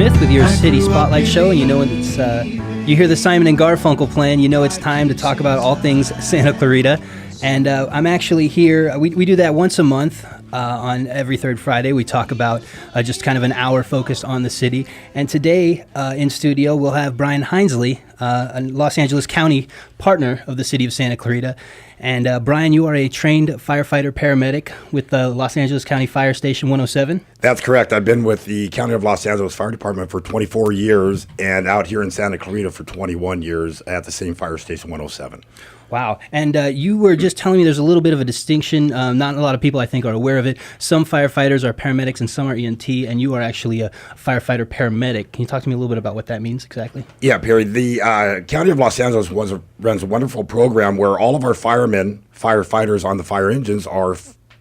Smith with your City Spotlight Show, and you know it's you hear the Simon and Garfunkel playing, you know it's time to talk about all things Santa Clarita. And I'm actually here. We do that once a month on every third Friday. We talk about just kind of an hour focused on the city. And today in studio we'll have Brian Hinsley, a Los Angeles County partner of the city of Santa Clarita. And Brian, you are a trained firefighter paramedic with the Los Angeles County Fire Station 107. That's correct. I've been with the County of Los Angeles Fire Department for 24 years and out here in Santa Clarita for 21 years at the same Fire Station 107. Wow. And you were just telling me there's a little bit of a distinction. Not a lot of people, I think, are aware of it. Some firefighters are paramedics and some are EMT, and you are actually a firefighter paramedic. Can you talk to me a little bit about what that means exactly? Yeah, Perry. The County of Los Angeles runs a wonderful program where all of our firefighters on the fire engines are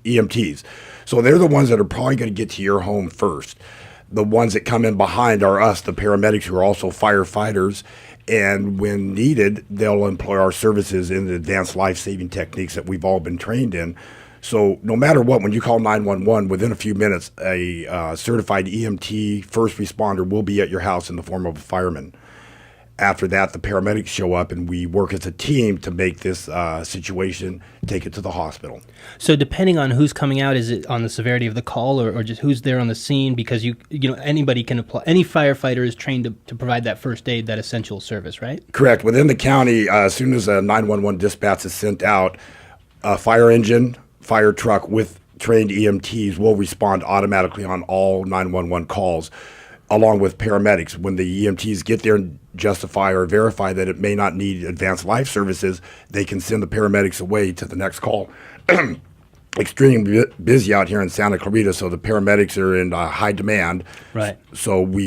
EMTs. So they're the ones that are probably going to get to your home first. The ones that come in behind are us, the paramedics, who are also firefighters. And when needed, they'll employ our services in the advanced life-saving techniques that we've all been trained in. So no matter what, when you call 911, within a few minutes, a certified EMT first responder will be at your house in the form of a fireman. After that, the paramedics show up, and we work as a team to make this situation, take it to the hospital. So depending on who's coming out, is it on the severity of the call or just who's there on the scene? Because you know anybody can apply. Any firefighter is trained to provide that first aid, that essential service, right? Correct. Within the county, as soon as a 911 dispatch is sent out, a fire engine, fire truck with trained EMTs will respond automatically on all 911 calls, along with paramedics. When the EMTs get there and justify or verify that it may not need advanced life services, they can send the paramedics away to the next call. Extremely busy out here in Santa Clarita, so the paramedics are in high demand. Right. So we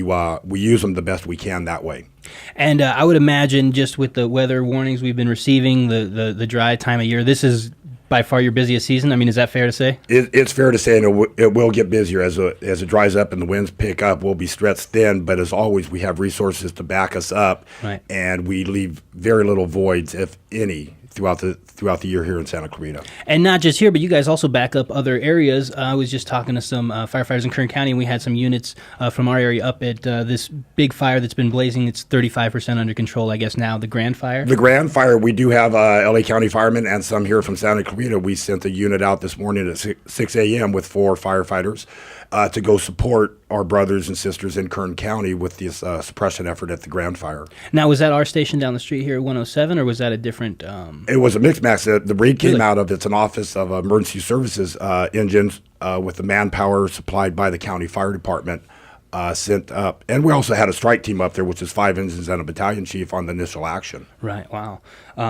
use them the best we can that way. And I would imagine, just with the weather warnings we've been receiving, the dry time of year, this is by far your busiest season. I mean, is that fair to say? It's fair to say, and it will get busier as it dries up and the winds pick up. We'll be stretched thin, but as always, we have resources to back us up, right, and we leave very little voids, if any, throughout the year here in Santa Clarita. And not just here, but you guys also back up other areas. I was just talking to some firefighters in Kern County, and we had some units from our area up at this big fire that's been blazing. It's 35% under control, I guess, now, the Grand Fire. The Grand Fire, we do have LA County firemen and some here from Santa Clarita. We sent a unit out this morning at 6 a.m. with 4 firefighters to go support our brothers and sisters in Kern County with this suppression effort at the Grand Fire. Now, was that our station down the street here at 107, or was that a different... It was a mixed match. The raid came out of, it's an Office of Emergency Services engines with the manpower supplied by the county fire department sent up. And we also had a strike team up there, which is 5 engines and a battalion chief on the initial action. Right, wow.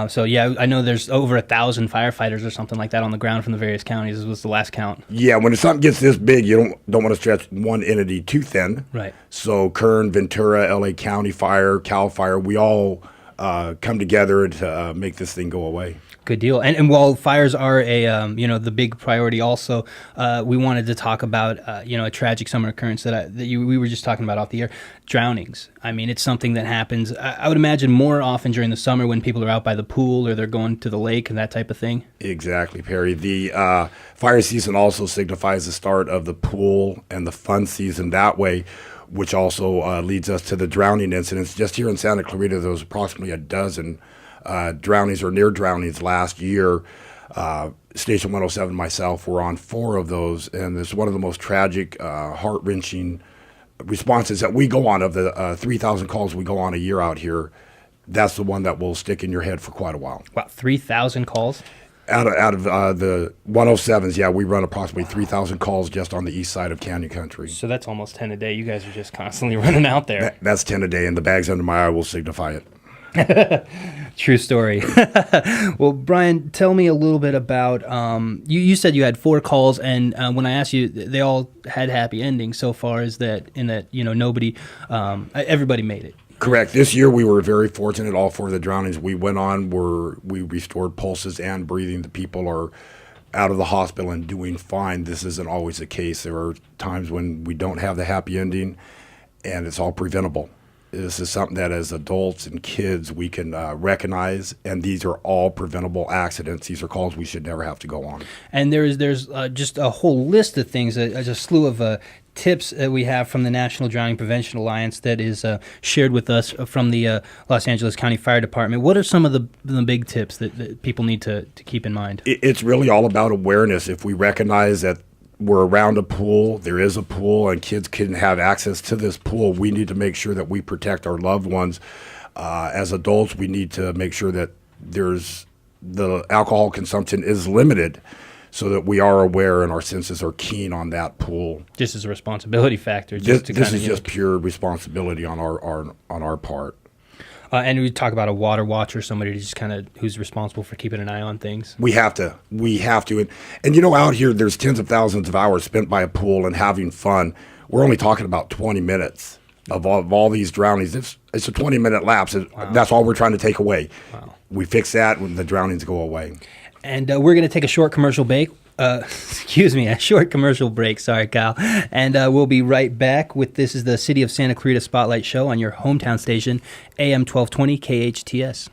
So, yeah, I know there's over 1,000 firefighters or something like that on the ground from the various counties. This was the last count. Yeah, when something gets this big, you don't want to stretch one entity too thin. Right. So Kern, Ventura, LA County Fire, Cal Fire, we all come together to make this thing go away. Good deal. And while fires are the big priority also, we wanted to talk about, a tragic summer occurrence we were just talking about off the air, drownings. I mean, it's something that happens, I would imagine, more often during the summer when people are out by the pool or they're going to the lake and that type of thing. Exactly, Perry. The fire season also signifies the start of the pool and the fun season that way, which also leads us to the drowning incidents. Just here in Santa Clarita, there was approximately a dozen drownings or near drownings last year. Station 107, myself, were on 4 of those, and it's one of the most tragic, heart-wrenching responses that we go on. Of the 3,000 calls we go on a year out here, that's the one that will stick in your head for quite a while. Wow, 3,000 calls? Out of the 107s, yeah, we run approximately 3,000 calls just on the east side of Canyon Country. So that's almost 10 a day. You guys are just constantly running out there. That's 10 a day, and the bags under my eye will signify it. True story. Well, Brian, tell me a little bit about, you said you had 4 calls, and when I asked you, they all had happy endings so far as that, in that, nobody, everybody made it. Correct. This year we were very fortunate. All 4 of the drownings we went on we restored pulses and breathing. The people are out of the hospital and doing fine. This isn't always the case. There are times when we don't have the happy ending, and it's all preventable. this is something that as adults and kids we can recognize, and these are all preventable accidents. These are calls we should never have to go on. And there's just a whole list of things, a slew of tips that we have from the National Drowning Prevention Alliance that is shared with us from the Los Angeles County Fire Department. What are some of the big tips that people need to keep in mind? It's really all about awareness. If we recognize that we're around a pool, there is a pool, and kids can have access to this pool, we need to make sure that we protect our loved ones. As adults, we need to make sure that the alcohol consumption is limited so that we are aware and our senses are keen on that pool. Just as a responsibility factor. This is just pure responsibility on our part. And we talk about a water watcher, somebody just who's responsible for keeping an eye on things. We have to. And out here, there's tens of thousands of hours spent by a pool and having fun. We're only talking about 20 minutes of all these drownings. It's a 20-minute lapse. Wow. That's all we're trying to take away. Wow. We fix that when the drownings go away. And we're going to take a short commercial break. A short commercial break. Sorry, Kyle. And we'll be right back with This is the City of Santa Clarita Spotlight Show on your hometown station, AM 1220 KHTS.